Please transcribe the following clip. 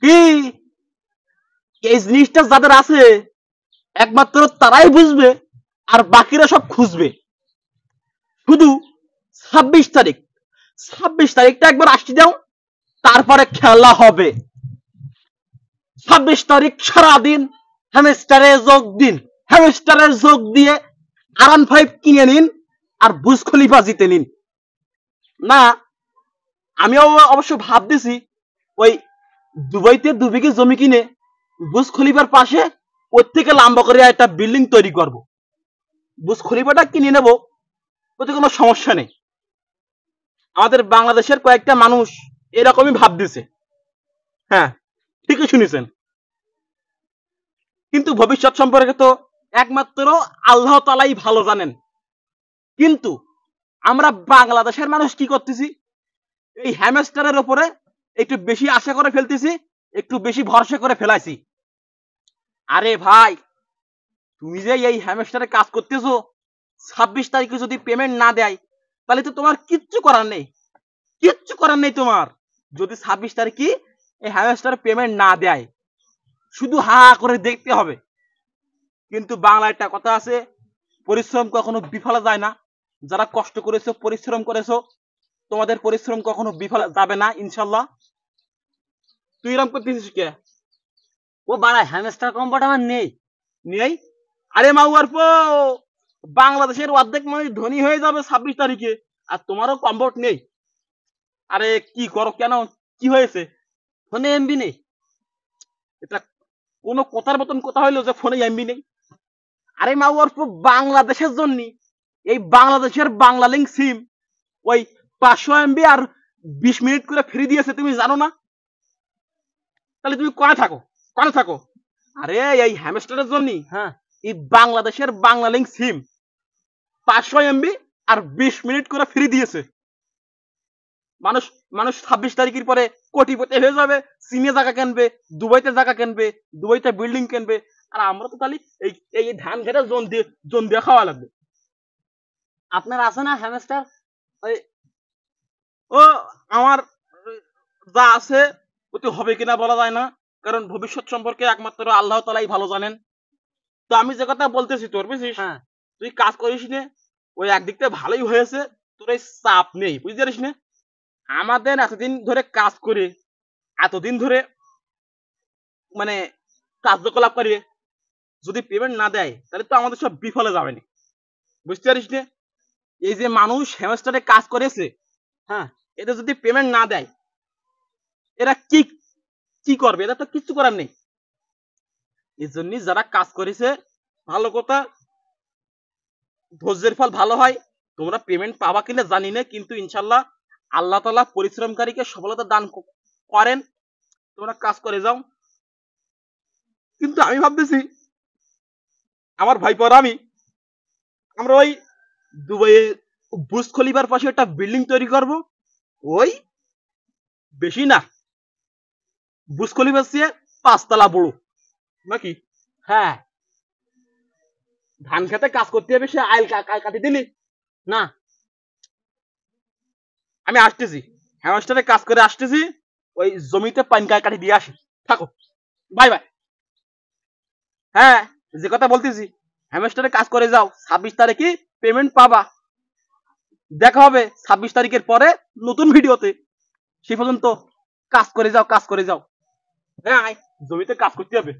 কি এই জিনিসটা যাদের আছে একমাত্র তারাই বুঝবে, আর বাকিরা সব খুঁজবে। শুধু 26 তারিখ, 26 তারিখটা একবার আসতে দাও, তারপরে খেলা হবে। 26 তারিখ সারাদিন হ্যামস্টারে যোগ দিন, হ্যামস্টারে যোগ দিয়ে R15 কিনে নিন আর বুর্জ খলিফা জিতে নিন। না, আমিও অবশ্য ভাবতেছি ওই দুবাইতে 2 বিঘে জমি কিনে বুর্জ খলিফার পাশে ওর থেকে লম্বা করে একটা বিল্ডিং তৈরি করব। বুর্জ খলিফাটা কিনে নেব, ওতে কোনো সমস্যা নেই। আমাদের বাংলাদেশের কয়েকটা মানুষ এরকমই ভাবতেছে। হ্যাঁ, ঠিকই শুনেছেন। কিন্তু ভবিষ্যৎ সম্পর্কে তো একমাত্র আল্লাহ তাআলাই ভালো জানেন। কিন্তু আমরা বাংলাদেশের মানুষ কি করতেছি, এই হ্যামস্টারের উপরে একটু বেশি আশা করে ফেলতেছি, একটু বেশি ভরসা করে ফেলাইছি। আরে ভাই, তুমি যে এই হ্যামস্টারে কাজ করতেছো, 26 তারিখে যদি পেমেন্ট না দেয় তাহলে তো তোমার কিচ্ছু করার নেই, কিচ্ছু করার নেই তোমার। যদি 26 তারিখে এই হ্যামস্টারে পেমেন্ট না দেয়, শুধু হা করে দেখতে হবে। কিন্তু বাংলায় একটা কথা আছে, পরিশ্রম কখনো বিফলে যায় না। যারা কষ্ট করেছো, পরিশ্রম করেছো, তোমাদের পরিশ্রম কখনো বিফলে যাবে না ইনশাল্লাহ। তুই এরকম করতেছিস কে? ও বাড়া হ্যামস্টার কম্পার্ট আমার নেই। নেই? আরে মাউয়ার পো, বাংলাদেশের অর্ধেক মানুষ ধনী হয়ে যাবে 26 তারিখে, আর তোমারও কম্ফর্ট নেই। আরে কি করো কেন, কি হয়েছে? ফোনে এমবি নেই। এটা কোনো কথার মতন কথা হইলো যে ফোনে এমবি নেই? আরে মাউয়ার পো, বাংলাদেশের জন্য এই বাংলাদেশের বাংলা লিঙ্ক সিম ওই 500 MB আর 20 মিনিট করে ফ্রি দিয়েছে, তুমি জানো না? তাহলে তুমি কোথায় থাকো, কোথায় থাকো? আরে এই হ্যামস্টারের জন্য হ্যাঁ, এই বাংলাদেশের বাংলা লিঙ্ক সিম 500 MB আর 20 মিনিট করে ফ্রি দিয়েছে। মানুষ মানুষ 26 তারিখের পরে কোটিপতি হয়ে যাবে, সিমে জায়গা কিনবে, দুবাইতে জায়গা কিনবে, দুবাইতে বিল্ডিং কিনবে, আর আমরা তো তাহলে এই এই ধান খেতে জন দিয়ে খাওয়া লাগবে। আপনার আছে না হ্যামস্টার? ওই ও আমার যা আছে ওতে হবে কিনা বলা যায় না, কারণ ভবিষ্যৎ সম্পর্কে একমাত্র আল্লাহ তাআলাই ভালো জানেন। তো আমি যে কথা বলতেছি তোর, বুঝছিস, হ্যাঁ, তুই কাজ করিস নে, ওই একদিক থেকে ভালোই হয়েছে, তোর এই চাপ নেই, বুঝতে পারিস না? আমাদের এতদিন ধরে কাজ করে, এতদিন ধরে মানে কার্যকলাপ করে, যদি পেমেন্ট না দেয় তাহলে তো আমাদের সব বিফলে যাবে না, বুঝতে পারিস না? এই যে মানুষ হেমস্টারে কাজ করেছে, হ্যাঁ, এদের যদি পেমেন্ট না দেয়, এরা কি কি করবে? এরা তো কিচ্ছু করার নেই। এই জন্য যারা কাজ করেছে, ভালো কথা, ধৈর্যের ফল ভালো হয়। তোমরা পেমেন্ট পাবা কিনা জানি না, কিন্তু ইনশাল্লাহ আল্লাহ তাআলা পরিশ্রমকারীকে সফলতা দান করেন। তোমরা কাজ করে যাও। কিন্তু আমি ভাবতেছি, আমার ভাইপোর আমরা ওই দুবাইয়ে বুর্জ খলিফার পাশে একটা বিল্ডিং তৈরি করব। ওই বেশি না, বুর্জ খলিফার চেয়ে 5 তলা বড়, নাকি? হ্যাঁ। ধান খেতে কাজ করতে হবে, সে আইল কাটি দিলি না, আমি আসতেছি, হ্যামস্টারে কাজ করে আসতেছি, ওই জমিতে পানি কাটি দিয়ে আসি। থাকো, বাই বাই। হ্যাঁ, যে কথা বলতেছি, হ্যামস্টারে কাজ করে যাও, 26 তারিখে পেমেন্ট পাবা। দেখা হবে 26 তারিখের পরে নতুন ভিডিওতে। সে পর্যন্ত কাজ করে যাও, কাজ করে যাও। হ্যাঁ, জমিতে কাজ করতে হবে।